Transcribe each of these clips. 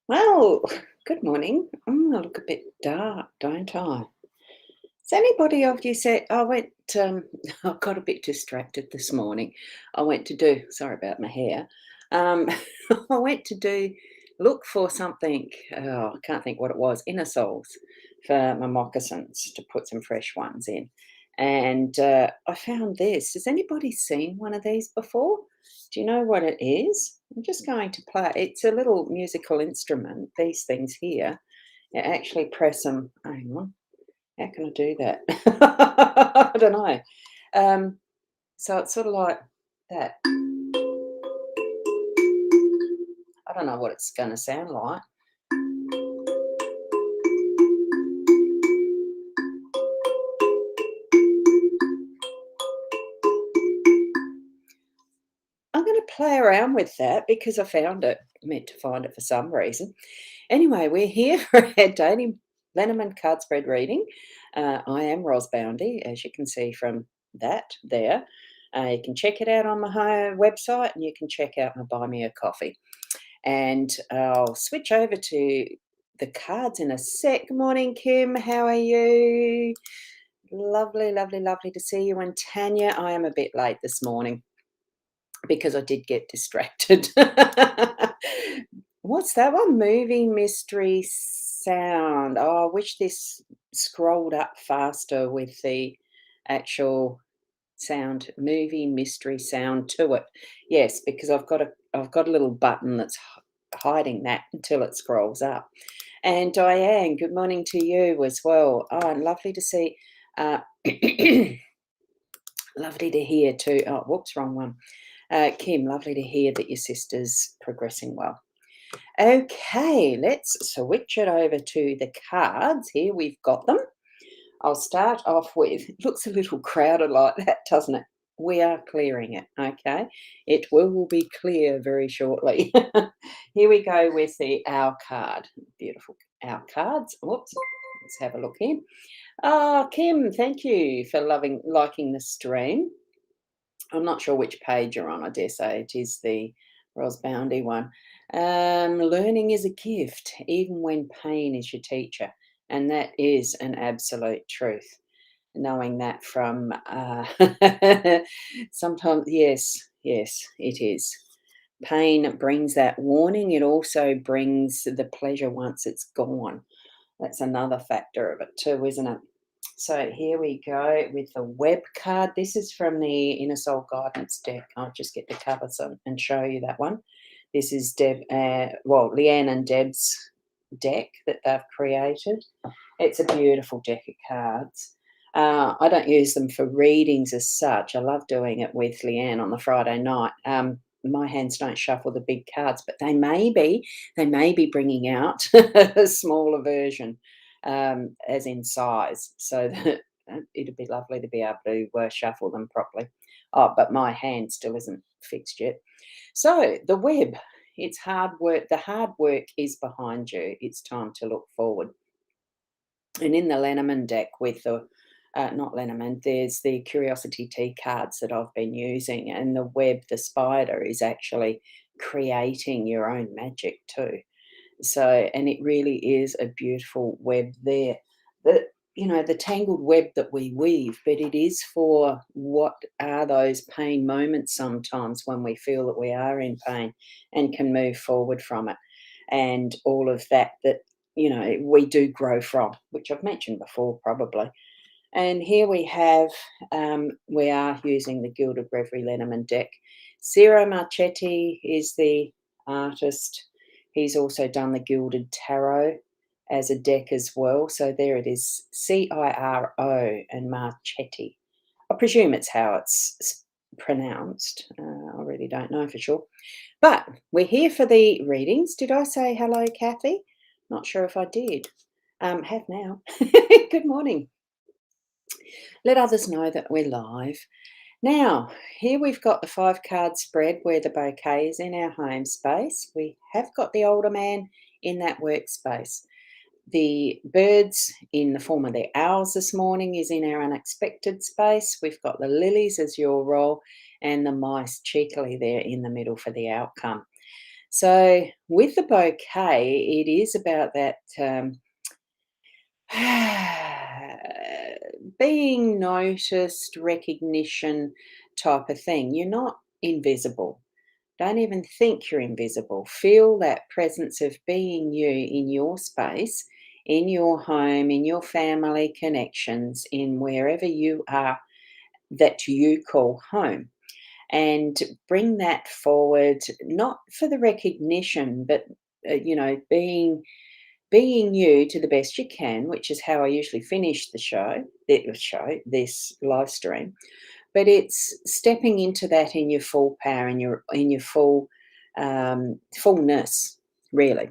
Well, good morning. I look a bit dark, don't I? Has anybody of you said I went? I got a bit distracted this morning. I went to do. Sorry about my hair. Um, I went to look for something. Oh, I can't think what it was. Inner soles for my moccasins to put some fresh ones in, and I found this. Has anybody seen one of these before? Do you know what it is? I'm just going to play. It's a little musical instrument. These things here. You actually press them. Hang on. How can I do that? I don't know. Um, so it's sort of like that. I don't know what it's going to sound like. I'm going to play around with that because I found it, meant to find it for some reason. Anyway, we're here for our daily Lenormand card spread reading. I am Ros Boundy, as you can see from that there. You can check it out on my website and you can check out my Buy Me a Coffee. And I'll switch over to the cards in a sec. Morning, Kim. How are you? Lovely, lovely, lovely to see you. And Tanya, I am a bit late this morning because I did get distracted. What's that one? Movie mystery sound. Oh, I wish this scrolled up faster with the actual sound, movie mystery sound to it. Yes, because I've got a little button that's hiding that until it scrolls up. And Diane, good morning to you as well. Oh, and lovely to see. Uh, lovely to hear too. Oh, whoops, wrong one. Kim, lovely to hear that your sister's progressing well. Okay, let's switch it over to the cards. Here we've got them. I'll start off with, it looks a little crowded like that, doesn't it? We are clearing it, okay? It will be clear very shortly. Here we go with the Owl card. Beautiful Owl cards. Whoops. Let's have a look here. Ah, Kim, thank you for liking the stream. I'm not sure which page you're on. I dare say it is the Ros Boundy one. Learning is a gift, even when pain is your teacher. And that is an absolute truth. Knowing that from sometimes, yes, yes, it is. Pain brings that warning. It also brings the pleasure once it's gone. That's another factor of it too, isn't it? So here we go with the web card. This is from the Inner Soul Guidance deck. I'll just get the cover and show you that one. This is Leanne and Deb's deck that they've created. It's a beautiful deck of cards. I don't use them for readings as such. I love doing it with Leanne on the Friday night. My hands don't shuffle the big cards, but they may be bringing out a smaller version, as in size, so that it'd be lovely to be able to shuffle them properly. Oh, but my hand still isn't fixed yet. So the web, it's hard work. The hard work is behind you. It's time to look forward. And in the Lenormand deck with the not Lenormand, there's the Curiosity Tea cards that I've been using, and the web, the spider, is actually creating your own magic too. So, and it really is a beautiful web there. The tangled web that we weave, but it is for what are those pain moments sometimes when we feel that we are in pain and can move forward from it. And all of that we do grow from, which I've mentioned before probably. And here we are using the Gilded Reverie Lenormand deck. Ciro Marchetti is the artist. He's also done the Gilded Tarot as a deck as well. So there it is, Ciro and Marchetti. I presume it's how it's pronounced. I really don't know for sure. But we're here for the readings. Did I say hello, Kathy? Not sure if I did. Have now. Good morning. Let others know that we're live. Now, here we've got the 5 card spread where the bouquet is in our home space. We have got the older man in that workspace. The birds in the form of the owls this morning is in our unexpected space. We've got the lilies as your role and the mice cheekily there in the middle for the outcome. So with the bouquet, it is about that being noticed, recognition type of thing. You're not invisible. Don't even think you're invisible. Feel that presence of being you in your space, in your home, in your family connections, in wherever you are that you call home. And bring that forward, not for the recognition, but being you to the best you can, which is how I usually finish this live stream. But it's stepping into that in your full power, in your full fullness, really.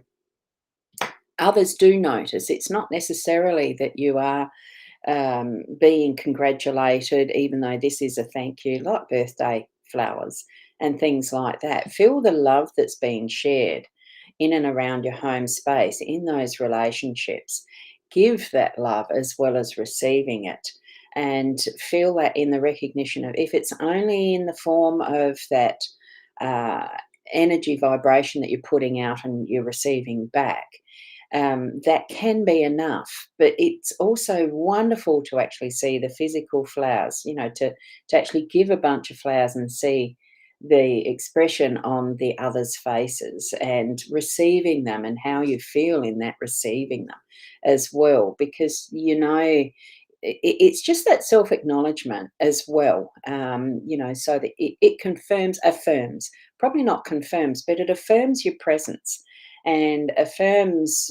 Others do notice. It's not necessarily that you are being congratulated, even though this is a thank you, like birthday flowers and things like that. Feel the love that's being shared in and around your home space, in those relationships. Give that love as well as receiving it. And feel that in the recognition of, if it's only in the form of that uh, energy vibration that you're putting out and you're receiving back, that can be enough. But it's also wonderful to actually see the physical flowers, to actually give a bunch of flowers and see the expression on the others' faces and receiving them and how you feel in that receiving them as well. Because, it's just that self acknowledgement as well, so that it affirms, probably not confirms, but it affirms your presence and affirms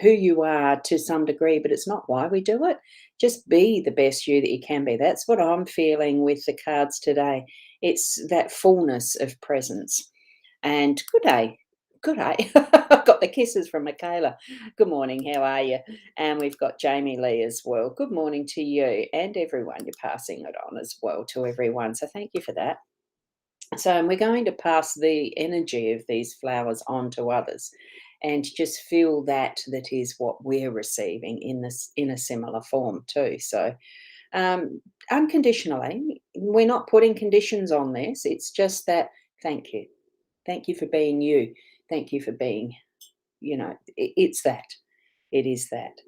who you are to some degree, but it's not why we do it. Just be the best you that you can be. That's what I'm feeling with the cards today. It's that fullness of presence. And good day. Good day. I've got the kisses from Michaela. Good morning. How are you? And we've got Jamie Lee as well. Good morning to you and everyone. You're passing it on as well to everyone. So thank you for that. So we're going to pass the energy of these flowers on to others and just feel that is what we're receiving in a similar form too. So um, unconditionally, we're not putting conditions on this. It's just that thank you. Thank you for being you. Thank you for being, it's that. It is that.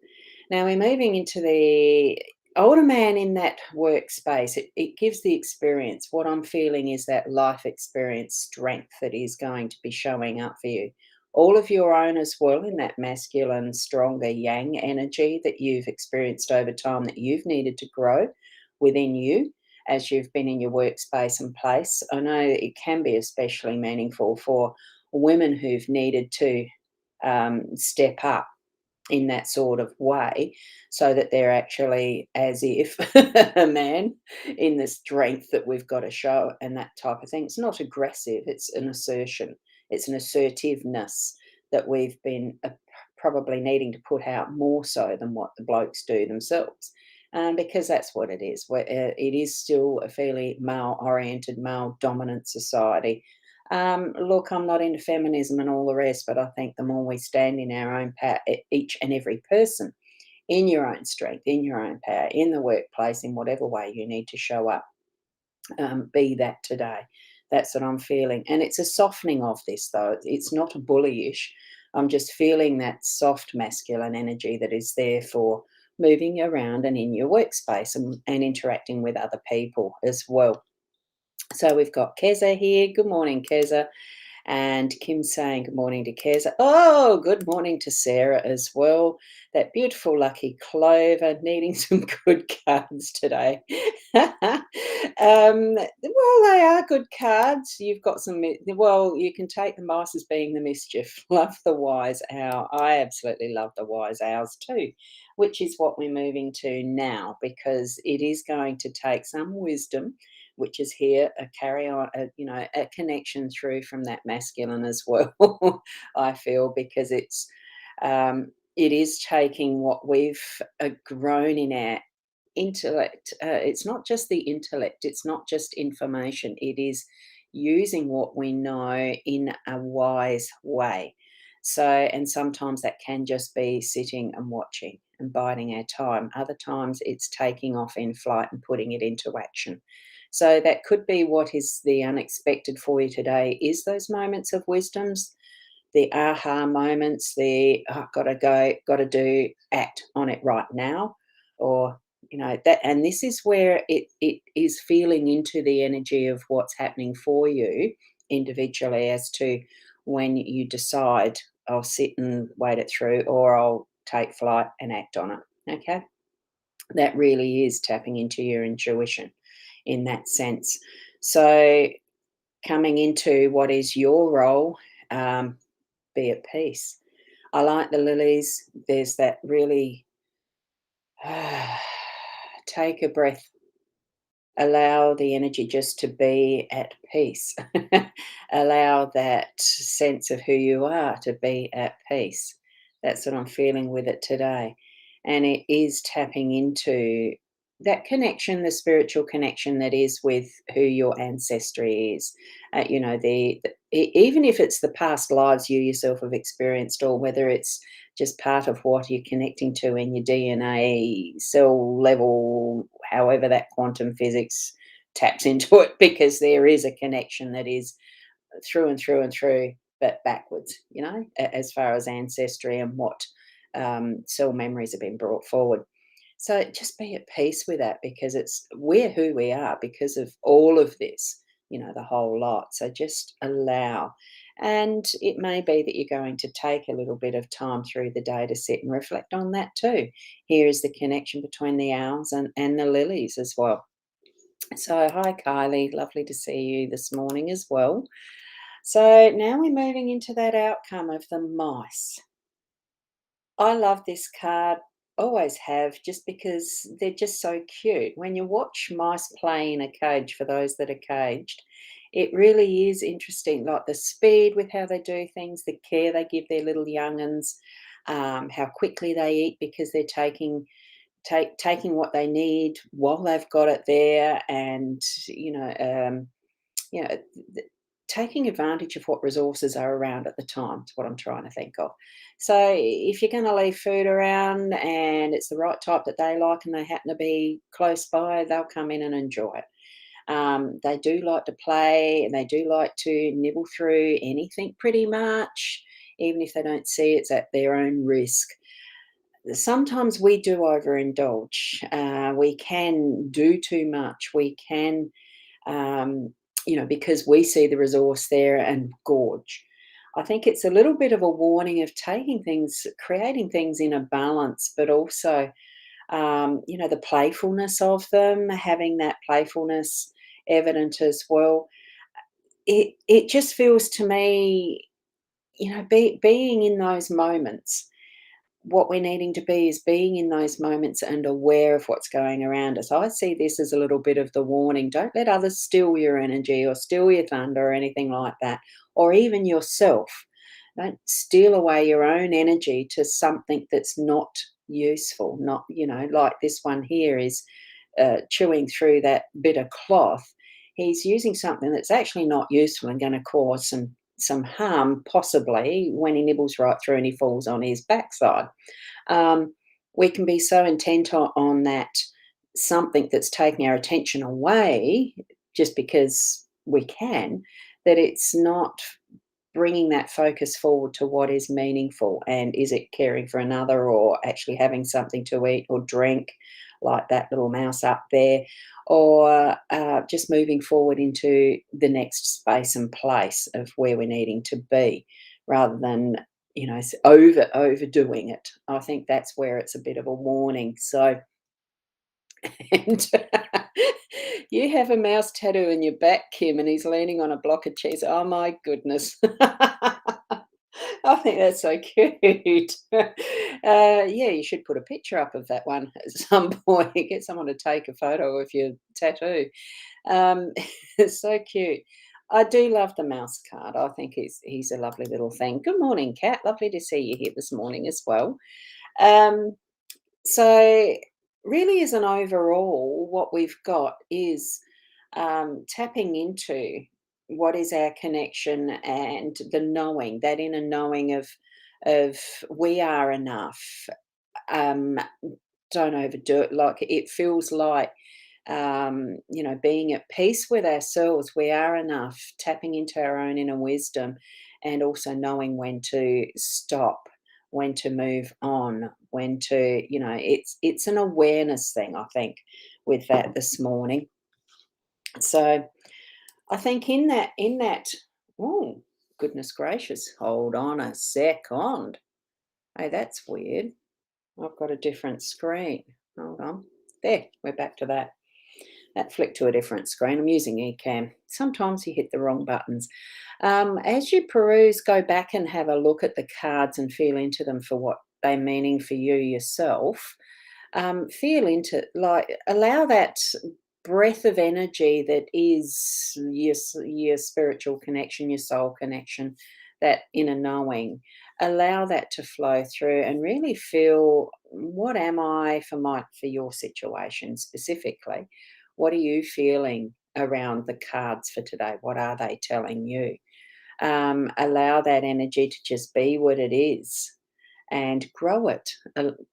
Now we're moving into the older man in that workspace. It gives the experience. What I'm feeling is that life experience strength that is going to be showing up for you. All of your own as well, in that masculine, stronger yang energy that you've experienced over time, that you've needed to grow within you as you've been in your workspace and place. I know it can be especially meaningful for women who've needed to step up in that sort of way, so that they're actually as if a man, in the strength that we've got to show and that type of thing. It's not aggressive, it's an assertion, it's an assertiveness that we've been probably needing to put out more so than what the blokes do themselves. Because that's what it is. It is still a fairly male oriented, male dominant society. Look, I'm not into feminism and all the rest, but I think the more we stand in our own power, each and every person, in your own strength, in your own power, in the workplace, in whatever way you need to show up, be that today. That's what I'm feeling. And it's a softening of this, though. It's not a bullyish. I'm just feeling that soft masculine energy that is there for moving around and in your workspace, and interacting with other people as well. So we've got Keza here. Good morning, Keza. And Kim saying good morning to Keza. Oh, good morning to Sarah as well. That beautiful lucky Clover needing some good cards today. Well, they are good cards. You've got some, well, you can take the mice as being the mischief. Love the wise owl. I absolutely love the wise owls too, which is what we're moving to now, because it is going to take some wisdom, which is here, a carry on, a connection through from that masculine as well. I feel, because it is taking what we've grown in our intellect. It's not just the intellect, it's not just information, it is using what we know in a wise way. So, and sometimes that can just be sitting and watching and biding our time. Other times it's taking off in flight and putting it into action. So that could be what is the unexpected for you today, is those moments of wisdoms, the aha moments, the "Oh, gotta go, gotta do, act on it right now," or that. And this is where it is feeling into the energy of what's happening for you individually as to when you decide, I'll sit and wait it through, or I'll take flight and act on it. Okay, that really is tapping into your intuition in that sense. So, coming into what is your role, um, be at peace. I like the lilies. There's that really take a breath, allow the energy just to be at peace. Allow that sense of who you are to be at peace. That's what I'm feeling with it today. And it is tapping into that connection, the spiritual connection that is with who your ancestry is. Even if it's the past lives you yourself have experienced, or whether it's just part of what you're connecting to in your DNA cell level, however that quantum physics taps into it, because there is a connection that is through and through and through, but backwards, as far as ancestry and what cell memories have been brought forward. So just be at peace with that, because we're who we are because of all of this, the whole lot. So just allow. And it may be that you're going to take a little bit of time through the day to sit and reflect on that too. Here is the connection between the owls and the lilies as well. So, hi, Kylie. Lovely to see you this morning as well. So, now we're moving into that outcome of the mice. I love this card, always have, just because they're just so cute. When you watch mice play in a cage, for those that are caged, it really is interesting, like the speed with how they do things, the care they give their little young'uns, how quickly they eat because they're taking what they need while they've got it there, and you know, th taking advantage of what resources are around at the time is what I'm trying to think of. So if you're gonna leave food around and it's the right type that they like and they happen to be close by, they'll come in and enjoy it. They do like to play, and they do like to nibble through anything pretty much, even if they don't see it's at their own risk. Sometimes we do overindulge. We can do too much. We can because we see the resource there and gorge. I think it's a little bit of a warning of taking things, creating things in a balance, but also, the playfulness of them, having that playfulness evident as well. It just feels to me, being in those moments, what we're needing to be is being in those moments and aware of what's going around us. I see this as a little bit of the warning. Don't let others steal your energy or steal your thunder or anything like that, or even yourself. Don't steal away your own energy to something that's not useful. Not, like this one here is chewing through that bit of cloth. He's using something that's actually not useful and going to cause some harm, possibly, when he nibbles right through and he falls on his backside. Um, we can be so intent on that something that's taking our attention away just because we can, that it's not bringing that focus forward to what is meaningful, and is it caring for another, or actually having something to eat or drink, like that little mouse up there, or just moving forward into the next space and place of where we're needing to be, rather than overdoing it. I think that's where it's a bit of a warning. So, and you have a mouse tattoo in your back, Kim, and he's leaning on a block of cheese. Oh my goodness. I think that's so cute. Yeah, you should put a picture up of that one at some point. Get someone to take a photo of your tattoo. Um, it's so cute. I do love the mouse card. I think he's a lovely little thing. Good morning, Kat. Lovely to see you here this morning as well. Um, so, really, as an overall, what we've got is tapping into what is our connection, and the knowing, that inner knowing of we are enough. Um, don't overdo it. Like, it feels like being at peace with ourselves. We are enough. Tapping into our own inner wisdom, and also knowing when to stop, when to move on, when to, it's an awareness thing, I think, with that this morning. So I think in that, oh, goodness gracious, hold on a second. Hey, that's weird. I've got a different screen. Hold on. There, we're back to that. That flicked to a different screen. I'm using eCam. Sometimes you hit the wrong buttons. As you peruse, go back and have a look at the cards and feel into them for what they're meaning for you yourself. Feel into, like, allow that breath of energy that is your spiritual connection, your soul connection, that inner knowing. Allow that to flow through and really feel, what am I for your situation specifically? What are you feeling around the cards for today? What are they telling you? Allow that energy to just be what it is and grow it,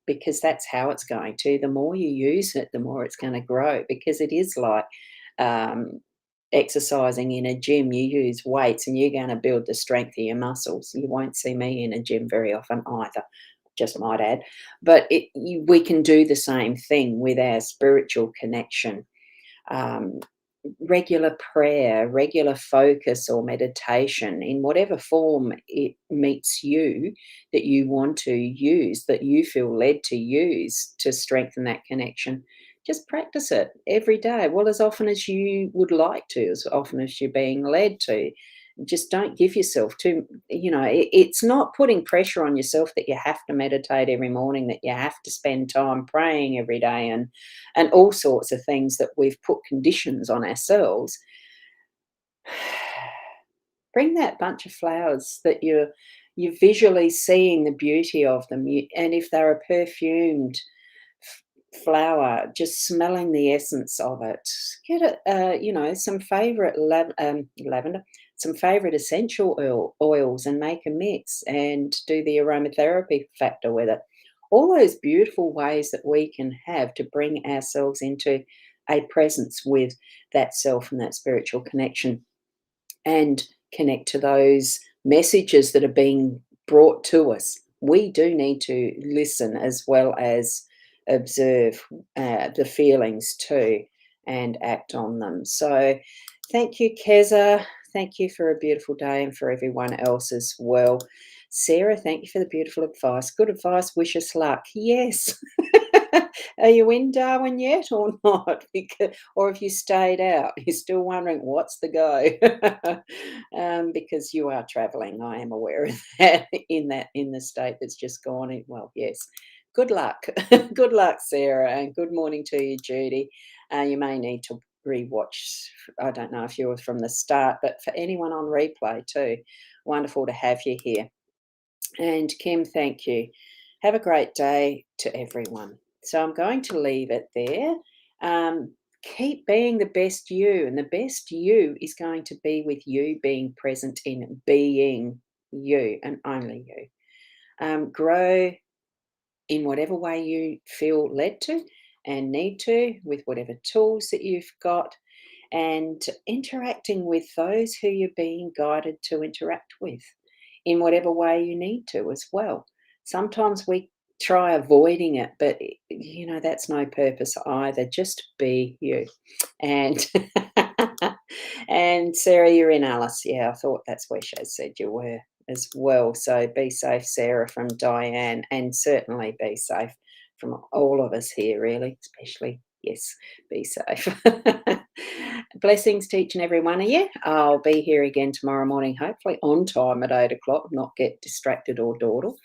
because that's how it's going to. The more you use it, the more it's going to grow, because it is like um, exercising in a gym. You use weights and you're going to build the strength of your muscles. You won't see me in a gym very often either, just might add. But we can do the same thing with our spiritual connection. um, Regular prayer, regular focus or meditation in whatever form it meets you, that you want to use, that you feel led to use to strengthen that connection. Just practice it every day. Well, as often as you would like to, as often as you're being led to. Just don't give yourself too, it's not putting pressure on yourself that you have to meditate every morning, that you have to spend time praying every day, and all sorts of things that we've put conditions on ourselves. Bring that bunch of flowers that you're visually seeing the beauty of them, and if they're a perfumed flower, just smelling the essence of it. Get some favorite lavender, some favorite essential oils, and make a mix and do the aromatherapy factor with it. All those beautiful ways that we can have to bring ourselves into a presence with that self and that spiritual connection, and connect to those messages that are being brought to us. We do need to listen as well as observe the feelings too, and act on them. So, thank you, Keza. Thank you for a beautiful day, and for everyone else as well. Sarah, thank you for the beautiful advice. Good advice. Wish us luck. Yes. Are you in Darwin yet or not? Or have you stayed out? You're still wondering what's the go? Because you are travelling. I am aware of that in the state that's just gone. Well, yes. Good luck. Good luck, Sarah, and good morning to you, Judy. You may need to rewatch. I don't know if you were from the start, but for anyone on replay too, wonderful to have you here. And Kim, thank you. Have a great day to everyone. So I'm going to leave it there. Keep being the best you, and the best you is going to be with you being present in being you and only you. Grow in whatever way you feel led to and need to, with whatever tools that you've got, and interacting with those who you're being guided to interact with in whatever way you need to as well. Sometimes we try avoiding it, but that's no purpose either. Just be you. And and Sarah, you're in Alice. Yeah, I thought that's where she said you were as well. So be safe, Sarah, from Diane, and certainly be safe from all of us here, really, especially, yes, be safe. Blessings to each and every one of you. I'll be here again tomorrow morning, hopefully on time at 8 o'clock, not get distracted or dawdle.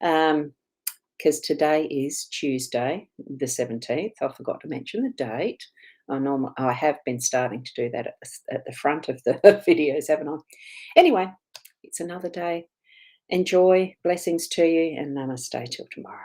Because today is Tuesday, the 17th. I forgot to mention the date. I have been starting to do that at the front of the videos, haven't I? Anyway, it's another day. Enjoy. Blessings to you, and namaste till tomorrow.